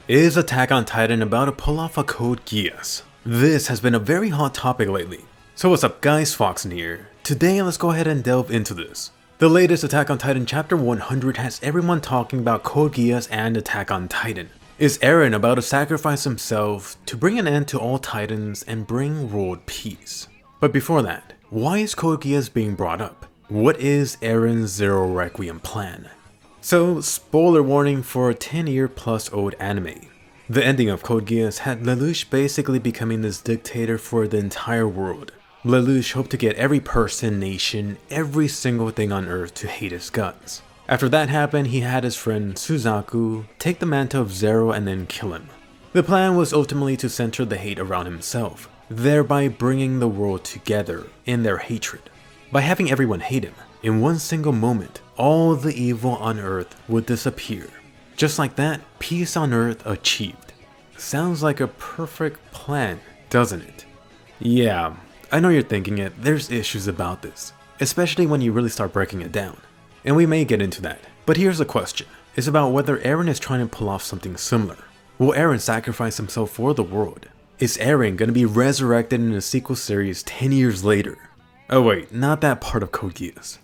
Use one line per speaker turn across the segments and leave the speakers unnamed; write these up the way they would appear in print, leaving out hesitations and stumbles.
Is Attack on Titan about to pull off a Code Geass? This has been a very hot topic lately. So what's up guys, Foxen here. Today let's go ahead and delve into this. The latest Attack on Titan chapter 100 has everyone talking about Code Geass and Attack on Titan. Is Eren about to sacrifice himself to bring an end to all Titans and bring world peace? But before that, why is Code Geass being brought up? What is Eren's Zero Requiem plan? So, spoiler warning for a 10-year-plus old anime. The ending of Code Geass had Lelouch basically becoming this dictator for the entire world. Lelouch hoped to get every person, nation, every single thing on Earth to hate his guts. After that happened, he had his friend Suzaku take the mantle of Zero and then kill him. The plan was ultimately to center the hate around himself, thereby bringing the world together in their hatred. By having everyone hate him, in one single moment, all the evil on Earth would disappear. Just like that, peace on Earth achieved. Sounds like a perfect plan, doesn't it? Yeah, I know you're thinking it, there's issues about this, especially when you really start breaking it down. And we may get into that, but here's the question. It's about whether Eren is trying to pull off something similar. Will Eren sacrifice himself for the world? Is Eren going to be resurrected in a sequel series 10 years later? Oh wait, not that part of Code Geass.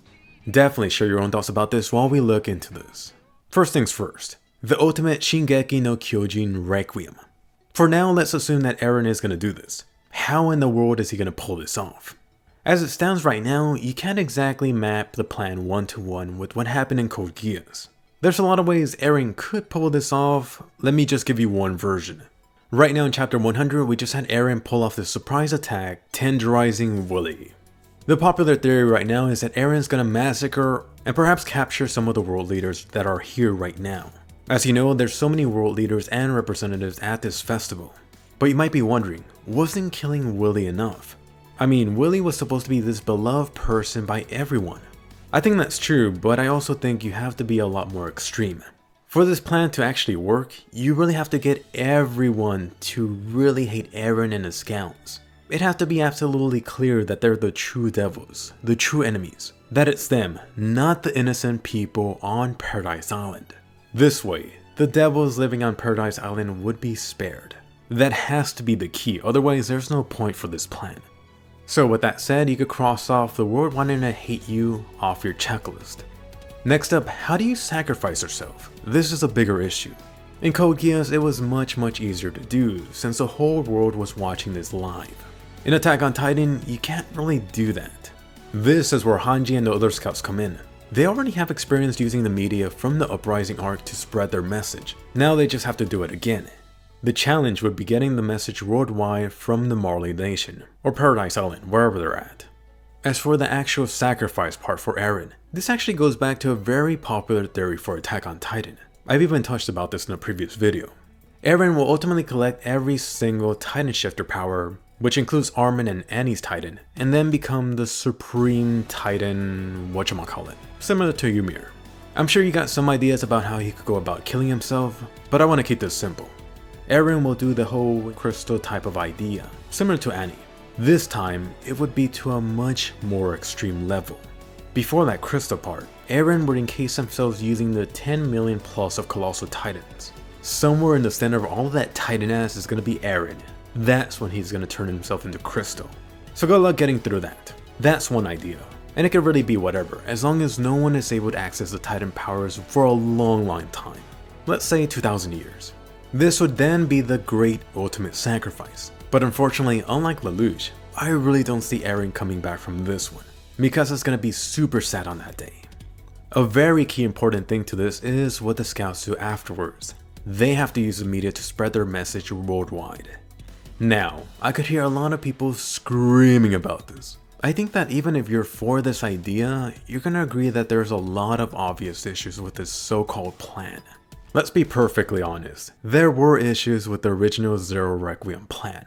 Definitely share your own thoughts about this while we look into this. First things first, the ultimate Shingeki no Kyojin Requiem. For now, let's assume that Eren is going to do this. How in the world is he going to pull this off? As it stands right now, you can't exactly map the plan one-to-one with what happened in Code Geass. There's a lot of ways Eren could pull this off, let me just give you one version. Right now in chapter 100, we just had Eren pull off this surprise attack, tenderizing Willy. The popular theory right now is that Eren's gonna massacre and perhaps capture some of the world leaders that are here right now. As you know, there's so many world leaders and representatives at this festival. But you might be wondering, wasn't killing Willy enough? I mean, Willy was supposed to be this beloved person by everyone. I think that's true, but I also think you have to be a lot more extreme. For this plan to actually work, you really have to get everyone to really hate Eren and his scouts. It has to be absolutely clear that they're the true devils, the true enemies. That it's them, not the innocent people on Paradise Island. This way, the devils living on Paradise Island would be spared. That has to be the key, otherwise there's no point for this plan. So with that said, you could cross off the world wanting to hate you off your checklist. Next up, how do you sacrifice yourself? This is a bigger issue. In Code Geass, it was much easier to do since the whole world was watching this live. In Attack on Titan, you can't really do that. This is where Hanji and the other scouts come in. They already have experience using the media from the Uprising arc to spread their message. Now they just have to do it again. The challenge would be getting the message worldwide from the Marley Nation, or Paradise Island, wherever they're at. As for the actual sacrifice part for Eren, this actually goes back to a very popular theory for Attack on Titan. I've even touched about this in a previous video. Eren will ultimately collect every single Titan Shifter power, which includes Armin and Annie's Titan, and then become the Supreme Titan whatchamacallit, similar to Ymir. I'm sure you got some ideas about how he could go about killing himself, but I want to keep this simple. Eren will do the whole crystal type of idea, similar to Annie. This time, it would be to a much more extreme level. Before that crystal part, Eren would encase himself using the 10 million plus of Colossal Titans. Somewhere in the center of all of that Titan ass is going to be Eren. That's when he's going to turn himself into crystal. So good luck getting through that. That's one idea. And it could really be whatever, as long as no one is able to access the Titan powers for a long time. Let's say 2,000 years. This would then be the great ultimate sacrifice. But unfortunately, unlike Lelouch, I really don't see Eren coming back from this one. Mikasa's going to be super sad on that day. A very key important thing to this is what the scouts do afterwards. They have to use the media to spread their message worldwide. Now, I could hear a lot of people screaming about this. I think that even if you're for this idea, you're gonna agree that there's a lot of obvious issues with this so-called plan. Let's be perfectly honest, there were issues with the original Zero Requiem plan.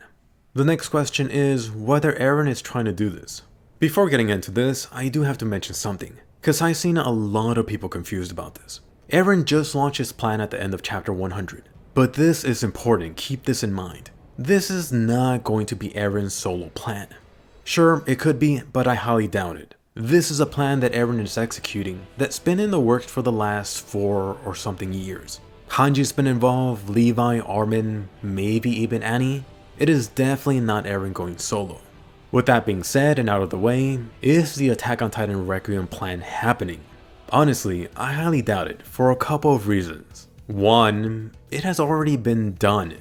The next question is whether Eren is trying to do this. Before getting into this, I do have to mention something, cause I've seen a lot of people confused about this. Eren just launched his plan at the end of chapter 100, but this is important, keep this in mind. This is not going to be Eren's solo plan. Sure, it could be, but I highly doubt it. This is a plan that Eren is executing that's been in the works for the last 4 or something years. Hanji's been involved, Levi, Armin, maybe even Annie. It is definitely not Eren going solo. With that being said and out of the way, is the Attack on Titan Requiem plan happening? Honestly, I highly doubt it for a couple of reasons. One, it has already been done.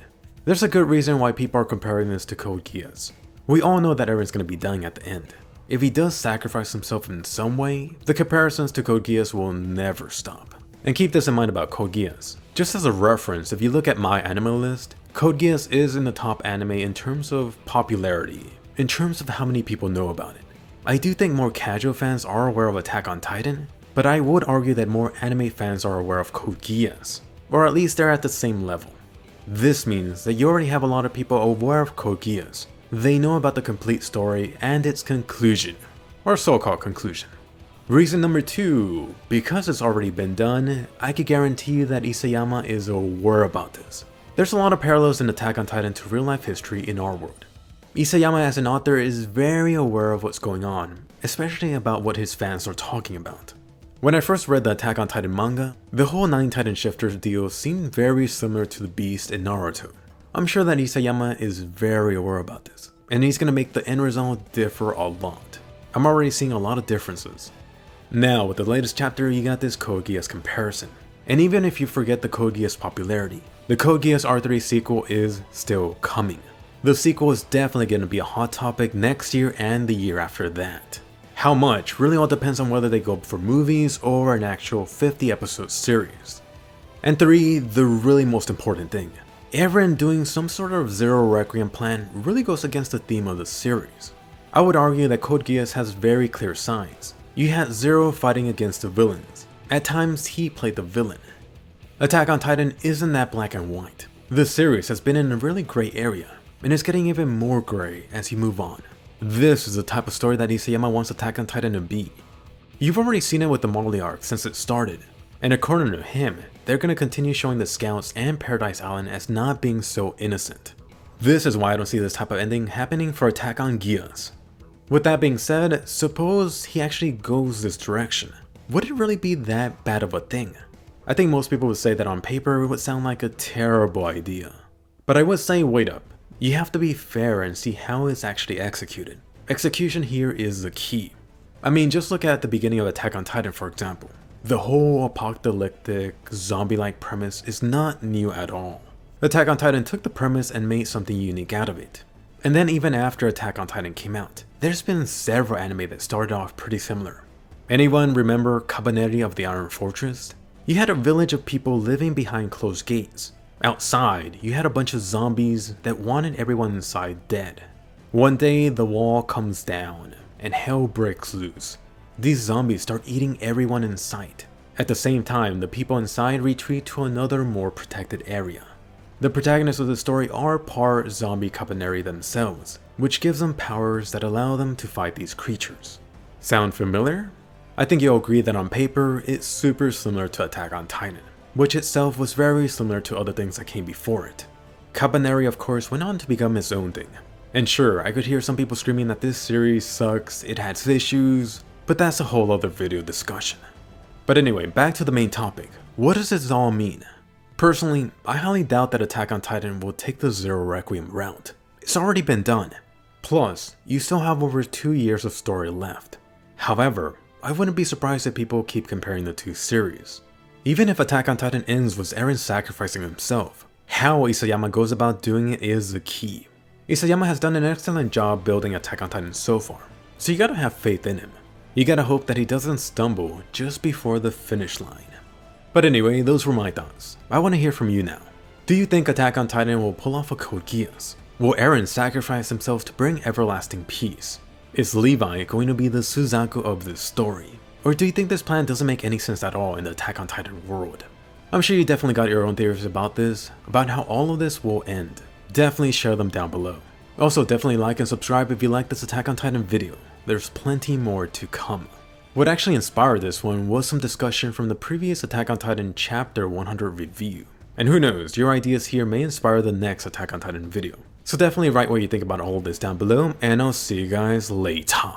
There's a good reason why people are comparing this to Code Geass. We all know that Eren's going to be dying at the end. If he does sacrifice himself in some way, the comparisons to Code Geass will never stop. And keep this in mind about Code Geass. Just as a reference, if you look at my anime list, Code Geass is in the top anime in terms of popularity, in terms of how many people know about it. I do think more casual fans are aware of Attack on Titan, but I would argue that more anime fans are aware of Code Geass, or at least they're at the same level. This means that you already have a lot of people aware of Code Geass. They know about the complete story and its conclusion, or so-called conclusion. Reason number 2, because it's already been done, I could guarantee you that Isayama is aware about this. There's a lot of parallels in Attack on Titan to real life history in our world. Isayama as an author is very aware of what's going on, especially about what his fans are talking about. When I first read the Attack on Titan manga, the whole 9 Titan Shifters deal seemed very similar to the Beast in Naruto. I'm sure that Isayama is very aware about this, and he's going to make the end result differ a lot. I'm already seeing a lot of differences. Now, with the latest chapter, you got this Code Geass comparison. And even if you forget the Code Geass popularity, the Code Geass R3 sequel is still coming. The sequel is definitely going to be a hot topic next year and the year after that. How much really all depends on whether they go for movies or an actual 50 episode series. And 3, the really most important thing. Eren doing some sort of Zero Requiem plan really goes against the theme of the series. I would argue that Code Geass has very clear signs. You had Zero fighting against the villains. At times, he played the villain. Attack on Titan isn't that black and white. The series has been in a really gray area, and it's getting even more gray as you move on. This is the type of story that Isayama wants Attack on Titan to be. You've already seen it with the Marley Arc since it started, and according to him, they're going to continue showing the Scouts and Paradise Island as not being so innocent. This is why I don't see this type of ending happening for Attack on Geass. With that being said, suppose he actually goes this direction. Would it really be that bad of a thing? I think most people would say that on paper it would sound like a terrible idea. But I would say wait up. You have to be fair and see how it's actually executed. Execution here is the key. I mean, just look at the beginning of Attack on Titan for example. The whole apocalyptic, zombie-like premise is not new at all. Attack on Titan took the premise and made something unique out of it. And then even after Attack on Titan came out, there's been several anime that started off pretty similar. Anyone remember Cabaneri of the Iron Fortress? You had a village of people living behind closed gates. Outside, you had a bunch of zombies that wanted everyone inside dead. One day, the wall comes down, and hell breaks loose. These zombies start eating everyone in sight. At the same time, the people inside retreat to another more protected area. The protagonists of the story are part zombie Cabaneri themselves, which gives them powers that allow them to fight these creatures. Sound familiar? I think you'll agree that on paper, it's super similar to Attack on Titan, which itself was very similar to other things that came before it. Cabaneri of course went on to become its own thing. And sure, I could hear some people screaming that this series sucks, it has issues, but that's a whole other video discussion. But anyway, back to the main topic. What does this all mean? Personally, I highly doubt that Attack on Titan will take the Zero Requiem route. It's already been done. Plus, you still have over 2 years of story left. However, I wouldn't be surprised if people keep comparing the two series. Even if Attack on Titan ends with Eren sacrificing himself, how Isayama goes about doing it is the key. Isayama has done an excellent job building Attack on Titan so far, so you gotta have faith in him. You gotta hope that he doesn't stumble just before the finish line. But anyway, those were my thoughts. I want to hear from you now. Do you think Attack on Titan will pull off a Code Geass? Will Eren sacrifice himself to bring everlasting peace? Is Levi going to be the Suzaku of this story? Or do you think this plan doesn't make any sense at all in the Attack on Titan world? I'm sure you definitely got your own theories about this, about how all of this will end. Definitely share them down below. Also, definitely like and subscribe if you like this Attack on Titan video. There's plenty more to come. What actually inspired this one was some discussion from the previous Attack on Titan Chapter 100 review. And who knows, your ideas here may inspire the next Attack on Titan video. So definitely write what you think about all of this down below, and I'll see you guys later.